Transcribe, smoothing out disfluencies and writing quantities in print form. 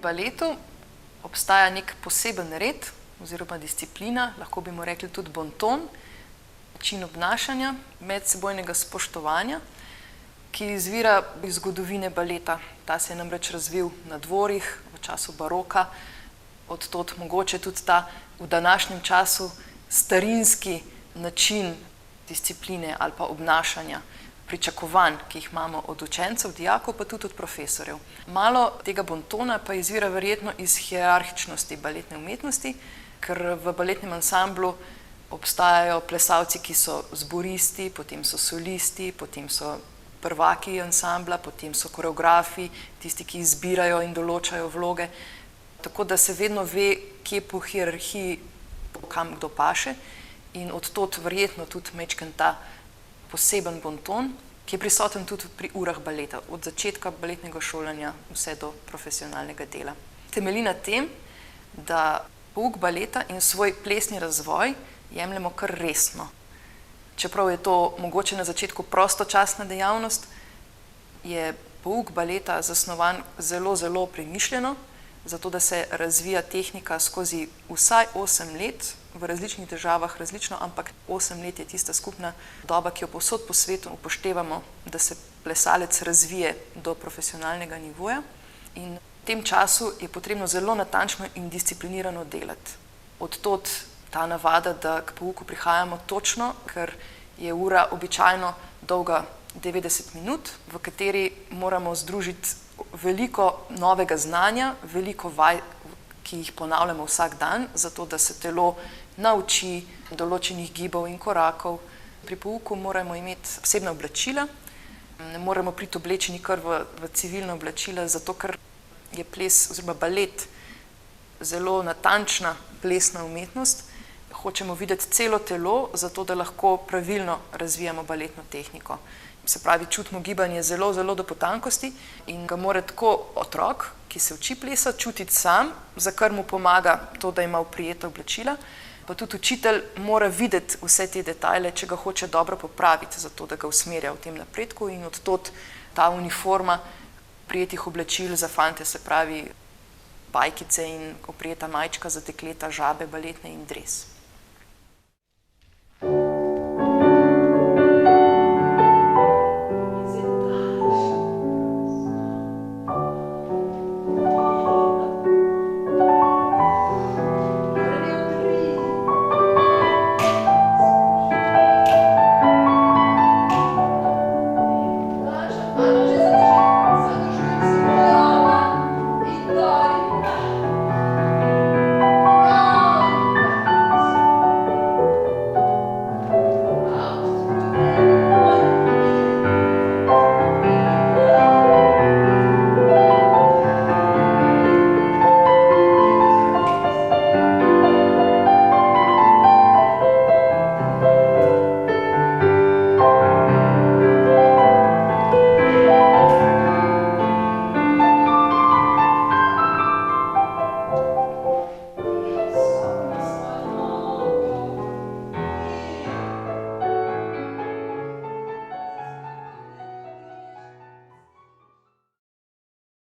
baletu obstaja nek poseben red oziroma disciplina, lahko bi mu rekli tudi bonton, način obnašanja, medsebojnega spoštovanja, ki izvira iz zgodovine baleta. Ta se je namreč razvil na dvorih v času baroka, od tod mogoče tudi ta v današnjem času starinski način discipline ali pa obnašanja, pričakovanj, ki jih imamo od učencev, dijakov, pa tudi od profesorjev. Malo tega bontona pa izvira verjetno iz hierarhičnosti baletne umetnosti, ker v baletnem ansamblu obstajajo plesalci, ki so zboristi, potem so solisti, potem so prvaki ansambla, potem so koreografi, tisti, ki izbirajo in določajo vloge. Tako da se vedno ve, kje po hierarhiji kam kdo paše, in od tod verjetno tudi majčken ta poseben bonton, ki je prisoten tudi pri urah baleta, od začetka baletnega šolanja vse do profesionalnega dela. Temelji na tem, da pouk baleta in svoj plesni razvoj jemljemo kar resno. Čeprav je to mogoče na začetku prostočasna dejavnost, je pouk baleta zasnovan zelo, zelo premišljeno, zato da se razvija tehnika skozi vsaj 8 let, v različnih državah različno, ampak 8 let je tista skupna doba, ki jo povsod po svetu upoštevamo, da se plesalec razvije do profesionalnega nivoja. In v tem času je potrebno zelo natančno in disciplinirano delati. Od tod ta navada, da k pouku prihajamo točno, ker je ura običajno dolga 90 minut, v kateri moramo združiti veliko novega znanja, veliko vaj, ki jih ponavljamo vsak dan, zato da se telo nauči določenih gibov in korakov. Pri pouku moramo imeti posebna oblačila, ne moremo priti oblečeni kar v civilna oblačila, zato ker je ples oziroma balet zelo natančna plesna umetnost. Hočemo videti celo telo, zato da lahko pravilno razvijamo baletno tehniko. Se pravi, čutimo gibanje zelo, zelo do potankosti in ga mora tako otrok, ki se uči plesati, čutiti sam, za kar mu pomaga to, da ima oprijeta oblačila. Pa tudi učitelj mora videti vse te detajle, če ga hoče dobro popraviti, zato da ga usmerja v tem napredku, in od tod ta uniforma prijetih oblačil za fante, se pravi pajkice in oprijeta majčka, za dekleta žabe baletne in dres.